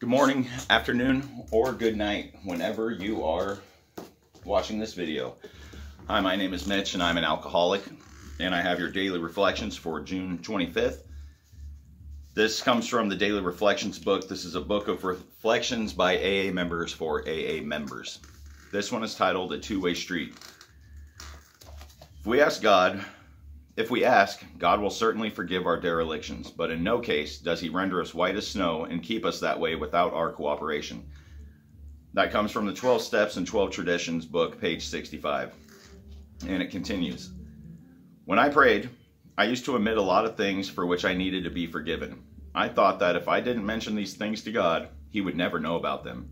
Good morning, afternoon, or good night, whenever you are watching this video. Hi, my name is Mitch, and I'm an alcoholic, and I have your daily reflections for June 25th. This comes from the Daily Reflections book. This is a book of reflections by AA members for AA members. This one is titled A Two-Way Street. If we ask, God will certainly forgive our derelictions, but in no case does he render us white as snow and keep us that way without our cooperation. That comes from the 12 Steps and 12 Traditions book, page 65. And it continues. When I prayed, I used to omit a lot of things for which I needed to be forgiven. I thought that if I didn't mention these things to God, he would never know about them.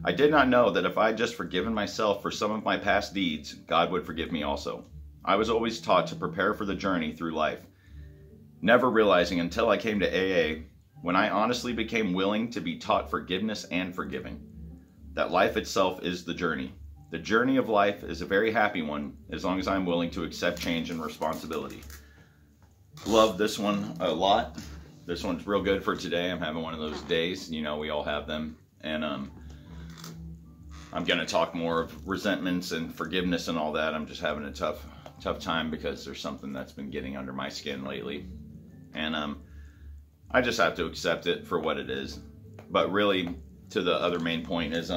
I did not know that if I had just forgiven myself for some of my past deeds, God would forgive me also. I was always taught to prepare for the journey through life, never realizing until I came to AA, when I honestly became willing to be taught forgiveness and forgiving, that life itself is the journey. The journey of life is a very happy one, as long as I'm willing to accept change and responsibility. Love this one a lot. This one's real good for today. I'm having one of those days. You know, we all have them. And I'm going to talk more of resentments and forgiveness and all that. I'm just having a tough time because there's something that's been getting under my skin lately, and I just have to accept it for what it is. But really, to the other main point is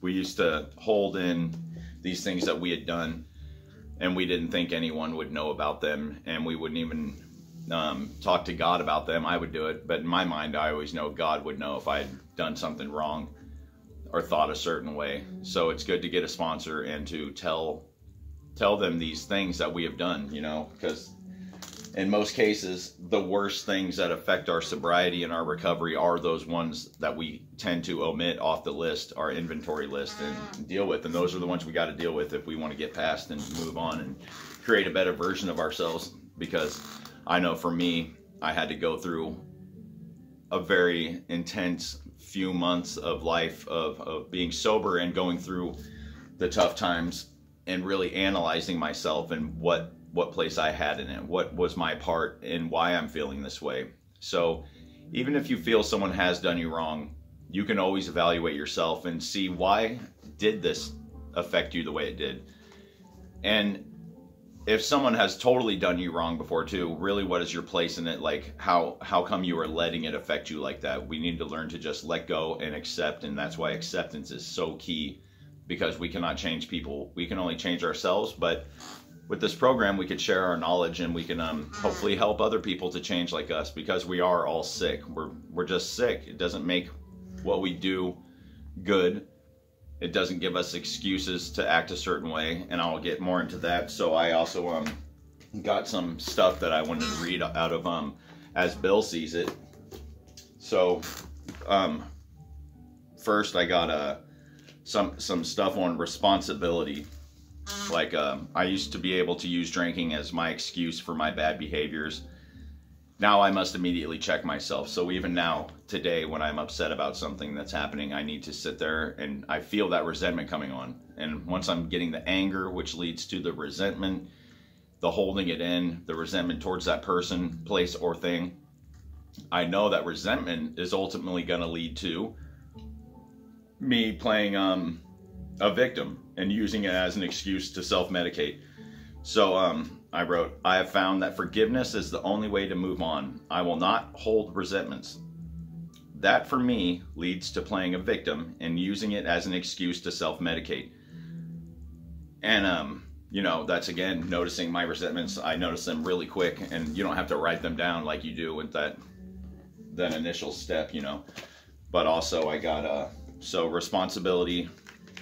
we used to hold in these things that we had done, and we didn't think anyone would know about them, and we wouldn't even talk to God about them. I would do it, but in my mind I always know God would know if I had done something wrong or thought a certain way. So it's good to get a sponsor and to tell them these things that we have done, you know, because in most cases, the worst things that affect our sobriety and our recovery are those ones that we tend to omit off the list, our inventory list, and deal with. And those are the ones we got to deal with if we want to get past and move on and create a better version of ourselves. Because I know for me, I had to go through a very intense few months of life of being sober and going through the tough times and really analyzing myself and what place I had in it, what was my part and why I'm feeling this way. So even if you feel someone has done you wrong, you can always evaluate yourself and see, why did this affect you the way it did? And if someone has totally done you wrong before too, really what is your place in it? Like how come you are letting it affect you like that? We need to learn to just let go and accept, and that's why acceptance is so key. Because we cannot change people, we can only change ourselves. But with this program, we could share our knowledge, and we can hopefully help other people to change like us, because we are all sick. We're just sick. It doesn't make what we do good. It doesn't give us excuses to act a certain way, and I'll get more into that. So I also got some stuff that I wanted to read out of As Bill Sees It. So first I got some stuff on responsibility. Like I used to be able to use drinking as my excuse for my bad behaviors. Now I must immediately check myself. So even now, today, when I'm upset about something that's happening, I need to sit there and I feel that resentment coming on. And once I'm getting the anger, which leads to the resentment, the holding it in, the resentment towards that person, place, or thing, I know that resentment is ultimately going to lead to me playing a victim and using it as an excuse to self-medicate. So I wrote, I have found that forgiveness is the only way to move on. I will not hold resentments. That for me leads to playing a victim and using it as an excuse to self-medicate. And you know, that's again noticing my resentments. I notice them really quick, and you don't have to write them down like you do with that initial step, you know. But also I got so responsibility,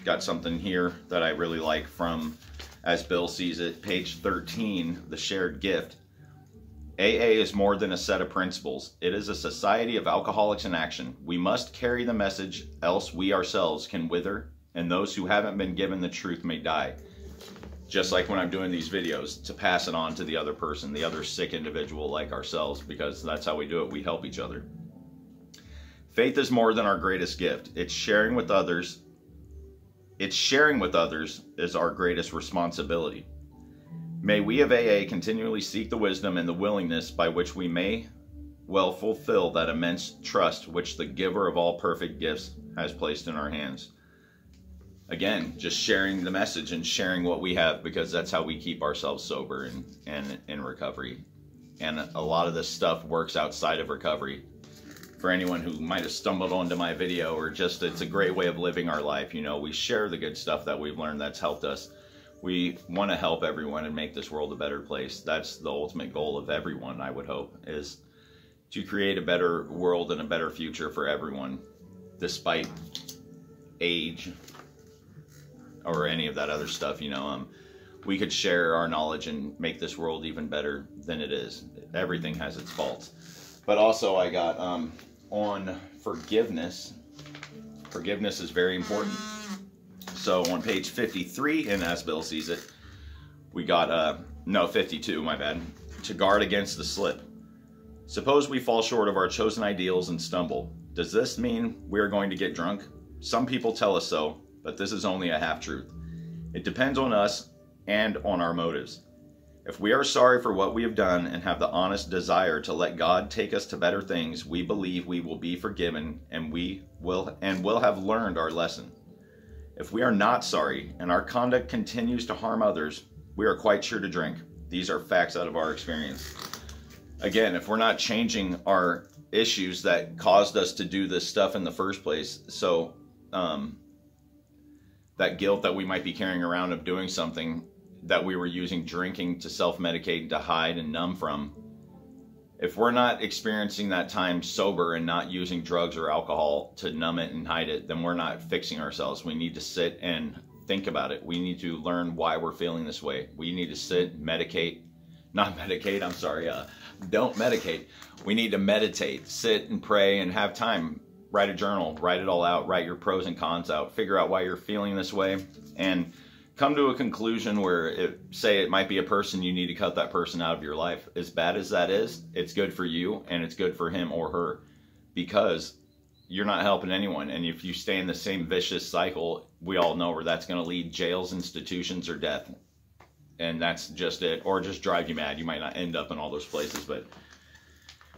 got something here that I really like from As Bill Sees It, page 13, The Shared Gift. AA is more than a set of principles. It is a society of alcoholics in action. We must carry the message, else we ourselves can wither, and those who haven't been given the truth may die. Just like when I'm doing these videos, to pass it on to the other person, the other sick individual like ourselves, because that's how we do it. We help each other. Faith is more than our greatest gift. It's sharing with others. It's sharing with others is our greatest responsibility. May we of AA continually seek the wisdom and the willingness by which we may well fulfill that immense trust which the giver of all perfect gifts has placed in our hands. Again, just sharing the message and sharing what we have, because that's how we keep ourselves sober and in recovery. And a lot of this stuff works outside of recovery. For anyone who might have stumbled onto my video, or just, it's a great way of living our life. You know, we share the good stuff that we've learned that's helped us. We want to help everyone and make this world a better place. That's the ultimate goal of everyone, I would hope, is to create a better world and a better future for everyone, despite age or any of that other stuff. You know, we could share our knowledge and make this world even better than it is. Everything has its faults. But also I got on forgiveness. Forgiveness is very important. So on page 53 in As Bill Sees It, we got, no, 52, my bad. To guard against the slip. Suppose we fall short of our chosen ideals and stumble. Does this mean we are going to get drunk? Some people tell us so, but this is only a half-truth. It depends on us and on our motives. If we are sorry for what we have done and have the honest desire to let God take us to better things, we believe we will be forgiven and will have learned our lesson. If we are not sorry and our conduct continues to harm others, we are quite sure to drink. These are facts out of our experience. Again, if we're not changing our issues that caused us to do this stuff in the first place, so that guilt that we might be carrying around of doing something that we were using drinking to self-medicate, to hide and numb from, if we're not experiencing that time sober and not using drugs or alcohol to numb it and hide it, then we're not fixing ourselves. We need to sit and think about it. We need to learn why we're feeling this way. We need to sit, don't medicate. We need to meditate, sit and pray and have time. Write a journal, write it all out, write your pros and cons out, figure out why you're feeling this way, and come to a conclusion where, say it might be a person, you need to cut that person out of your life. As bad as that is, it's good for you and it's good for him or her, because you're not helping anyone. And if you stay in the same vicious cycle, we all know where that's going to lead: jails, institutions, or death. And that's just it. Or just drive you mad. You might not end up in all those places, but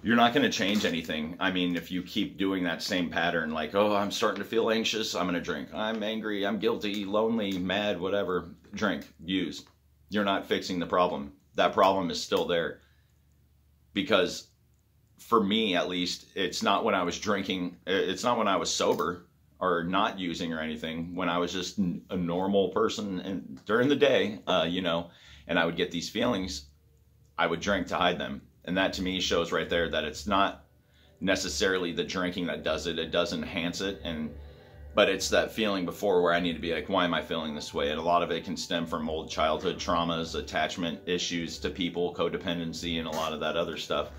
you're not going to change anything. I mean, if you keep doing that same pattern, like, oh, I'm starting to feel anxious, I'm going to drink. I'm angry, I'm guilty, lonely, mad, whatever. Drink, use. You're not fixing the problem. That problem is still there. Because for me, at least, it's not when I was drinking, it's not when I was sober or not using or anything. When I was just a normal person and during the day, you know, and I would get these feelings, I would drink to hide them. And that to me shows right there that it's not necessarily the drinking that does it. It does enhance it. But it's that feeling before where I need to be like, why am I feeling this way? And a lot of it can stem from old childhood traumas, attachment issues to people, codependency, and a lot of that other stuff.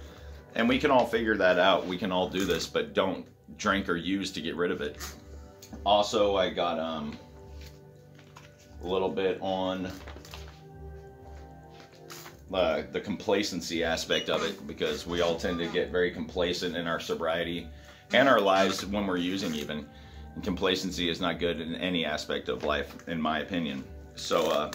And we can all figure that out. We can all do this, but don't drink or use to get rid of it. Also, I got a little bit on the complacency aspect of it, because we all tend to get very complacent in our sobriety and our lives when we're using even. And complacency is not good in any aspect of life, in my opinion. So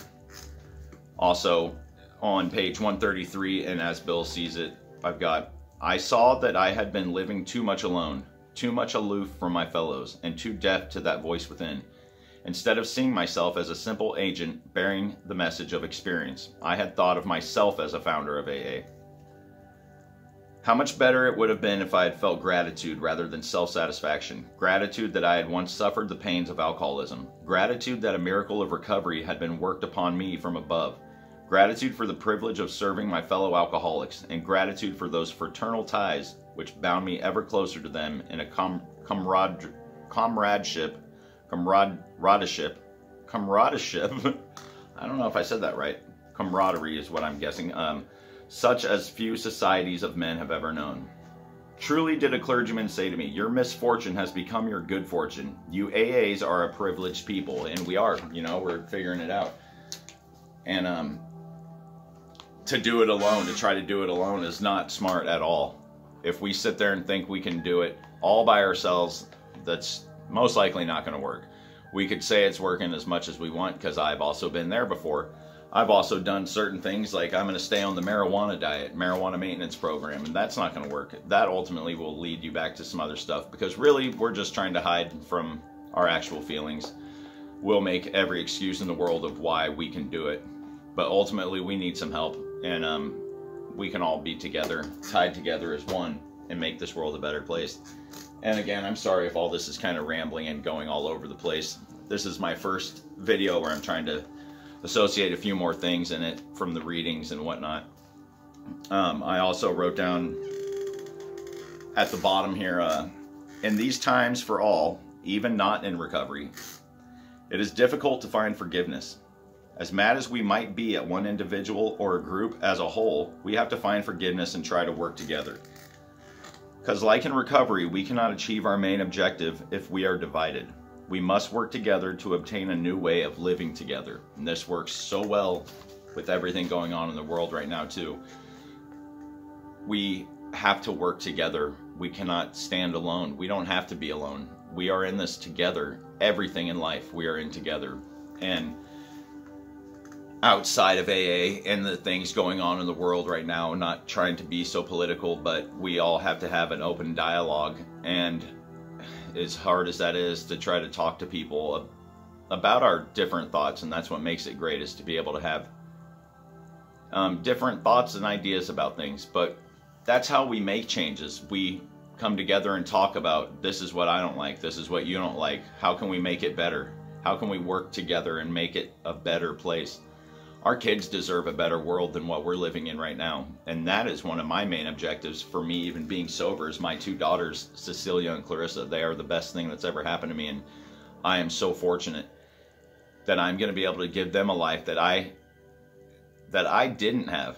also on page 133 and As Bill Sees It, I've got, I saw that I had been living too much alone, too much aloof from my fellows, and too deaf to that voice within. Instead of seeing myself as a simple agent bearing the message of experience, I had thought of myself as a founder of AA. How much better it would have been if I had felt gratitude rather than self-satisfaction. Gratitude that I had once suffered the pains of alcoholism. Gratitude that a miracle of recovery had been worked upon me from above. Gratitude for the privilege of serving my fellow alcoholics, and gratitude for those fraternal ties which bound me ever closer to them in a comradeship. I don't know if I said that right. Camaraderie is what I'm guessing. Such as few societies of men have ever known. Truly did a clergyman say to me, your misfortune has become your good fortune. You AAs are a privileged people. And we are, you know, we're figuring it out. And to do it alone, to try to do it alone is not smart at all. If we sit there and think we can do it all by ourselves, that's most likely not going to work. We could say it's working as much as we want, because I've also been there before. I've also done certain things like I'm going to stay on the marijuana diet, marijuana maintenance program, and that's not going to work. That ultimately will lead you back to some other stuff, because really we're just trying to hide from our actual feelings. We'll make every excuse in the world of why we can do it, but ultimately we need some help, and we can all be together, tied together as one, and make this world a better place. And again, I'm sorry if all this is kind of rambling and going all over the place. This is my first video where I'm trying to associate a few more things in it from the readings and whatnot. I also wrote down at the bottom here, in these times for all, even not in recovery, it is difficult to find forgiveness. As mad as we might be at one individual or a group as a whole, we have to find forgiveness and try to work together. Because like in recovery, we cannot achieve our main objective if we are divided. We must work together to obtain a new way of living together. And this works so well with everything going on in the world right now too. We have to work together. We cannot stand alone. We don't have to be alone. We are in this together. Everything in life we are in together. And outside of AA and the things going on in the world right now, not trying to be so political, but we all have to have an open dialogue. And as hard as that is, to try to talk to people about our different thoughts, and that's what makes it great, is to be able to have different thoughts and ideas about things. But that's how we make changes. We come together and talk about, this is what I don't like, this is what you don't like, how can we make it better, how can we work together and make it a better place. Our kids deserve a better world than what we're living in right now. And that is one of my main objectives for me, even being sober, is my two daughters, Cecilia and Clarissa. They are the best thing that's ever happened to me. And I am so fortunate that I'm going to be able to give them a life that I didn't have.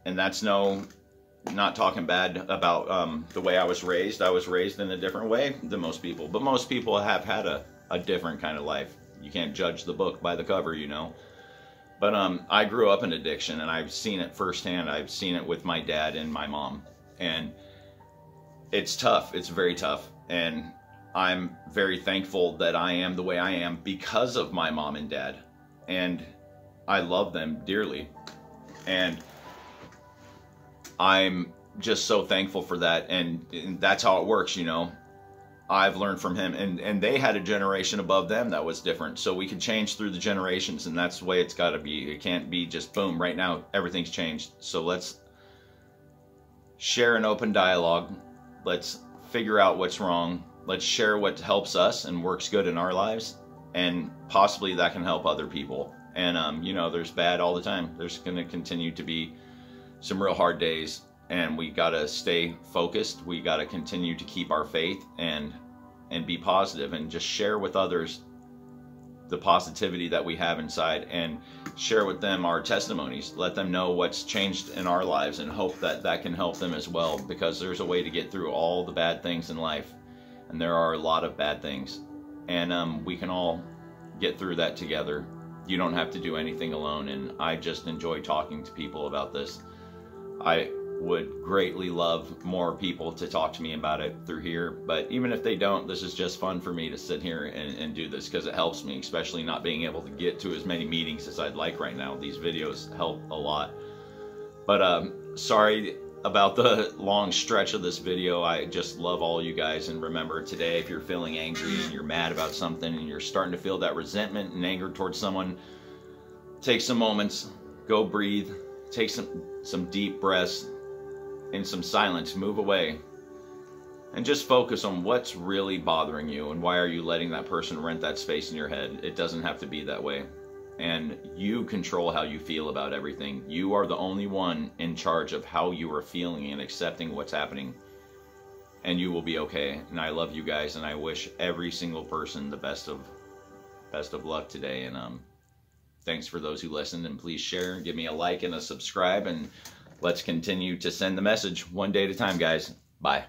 And that's not talking bad about the way I was raised. I was raised in a different way than most people. But most people have had a different kind of life. You can't judge the book by the cover, you know. But I grew up in addiction, and I've seen it firsthand. I've seen it with my dad and my mom. And it's tough. It's very tough. And I'm very thankful that I am the way I am because of my mom and dad. And I love them dearly. And I'm just so thankful for that. And that's how it works, you know. I've learned from him, and they had a generation above them that was different, so we could change through the generations, and that's the way it's got to be. It can't be just boom, right now everything's changed. So let's share an open dialogue. Let's figure out what's wrong. Let's share what helps us and works good in our lives, and possibly that can help other people. And you know, there's bad all the time. There's going to continue to be some real hard days, and we got to stay focused. We got to continue to keep our faith and be positive, and just share with others the positivity that we have inside, and share with them our testimonies. Let them know what's changed in our lives, and hope that that can help them as well, because there's a way to get through all the bad things in life, and there are a lot of bad things, and we can all get through that together. You don't have to do anything alone, and I just enjoy talking to people about this. I would greatly love more people to talk to me about it through here, but even if they don't, this is just fun for me to sit here and do this, because it helps me, especially not being able to get to as many meetings as I'd like right now. These videos help a lot. But sorry about the long stretch of this video. I just love all you guys, and remember, today, if you're feeling angry and you're mad about something and you're starting to feel that resentment and anger towards someone, take some moments, go breathe, take some deep breaths, in some silence, move away, and just focus on what's really bothering you, and why are you letting that person rent that space in your head. It doesn't have to be that way, and you control how you feel about everything. You are the only one in charge of how you are feeling and accepting what's happening, and you will be okay. And I love you guys, and I wish every single person the best of luck today. And thanks for those who listened, and please share, give me a like and a subscribe, and let's continue to send the message one day at a time, guys. Bye.